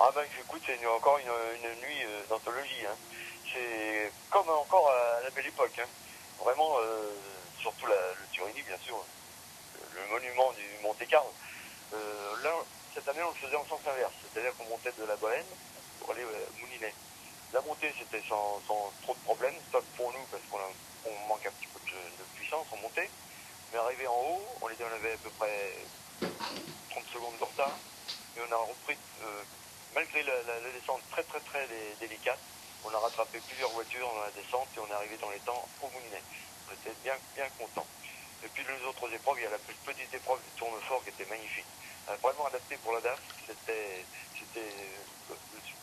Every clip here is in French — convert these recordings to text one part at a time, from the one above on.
Ah ben écoute, c'est encore une nuit d'anthologie. Hein. C'est comme encore à la belle époque. Hein. Vraiment, surtout le Turini, bien sûr, le monument du Monte-Carlo. Là, cette année, on le faisait en sens inverse, c'est-à-dire qu'on montait de la Bohème pour aller à Moulinet. La montée, c'était sans trop de problèmes, stop pour nous parce qu'on manque un petit peu de puissance, on montait. Mais arrivé en haut, on avait à peu près 30 secondes de retard, et on a repris, malgré la descente très très très délicate, on a rattrapé plusieurs voitures dans la descente et on est arrivé dans les temps au Moulinet. On était bien content. Et puis les autres épreuves, il y a la petite épreuve du tournefort qui était magnifique. Vraiment adapté pour la DAF, c'était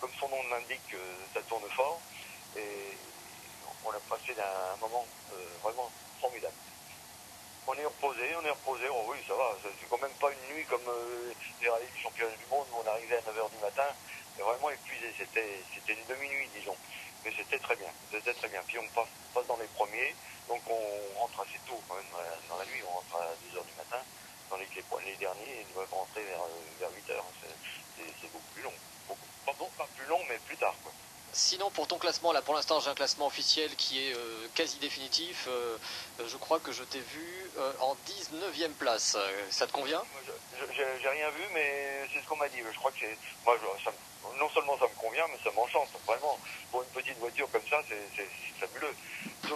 comme son nom l'indique, ça tourne fort. Et on a passé un moment vraiment formidable. On est reposé, oh oui ça va, c'est quand même pas une nuit comme les rallyes du championnat du monde où on arrivait à 9 h du matin, et vraiment épuisé, c'était une demi-nuit disons, mais c'était très bien, puis on passe dans les premiers, donc on rentre assez tôt quand même dans la nuit, on rentre à 2 h du matin, tandis que les derniers ils doivent rentrer vers 8 h, c'est beaucoup plus long, pas plus long mais plus tard quoi. Sinon, pour ton classement, là pour l'instant j'ai un classement officiel qui est quasi définitif. Je crois que je t'ai vu en 19e place. Ça te convient? J'ai rien vu, mais c'est ce qu'on m'a dit. Je crois que moi, non seulement ça me convient, mais ça m'enchante. Vraiment, pour une petite voiture comme ça, c'est fabuleux.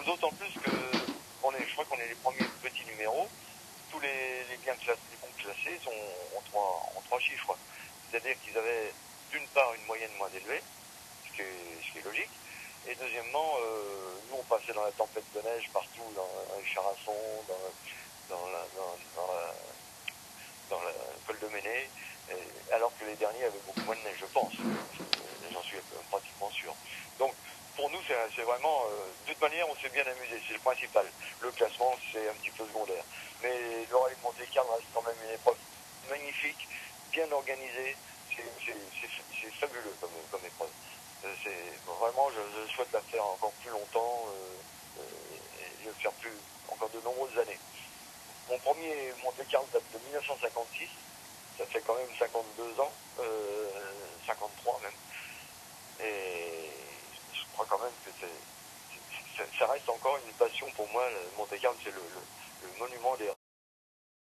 D'autant plus que je crois qu'on est les premiers petits numéros. Tous les bons classés sont en trois chiffres. C'est-à-dire qu'ils avaient d'une part une moyenne moins élevée, ce qui est logique. Et deuxièmement, nous on passait dans la tempête de neige partout, dans les Charassons, dans la col de Méné, alors que les derniers avaient beaucoup moins de neige, je pense. J'en suis pratiquement sûr. Donc, pour nous, c'est vraiment... de toute manière, on s'est bien amusé, c'est le principal. Le classement, c'est un petit peu secondaire. Mais le rallye de Monte-Carlo reste quand même une épreuve magnifique, bien organisée. C'est fabuleux comme épreuve. Vraiment, je souhaite la faire encore plus longtemps et le faire encore de nombreuses années. Mon premier Monte-Carlo date de 1956, ça fait quand même 52 ans, 53 même, et je crois quand même que ça reste encore une passion pour moi. Le Monte-Carlo, c'est le monument des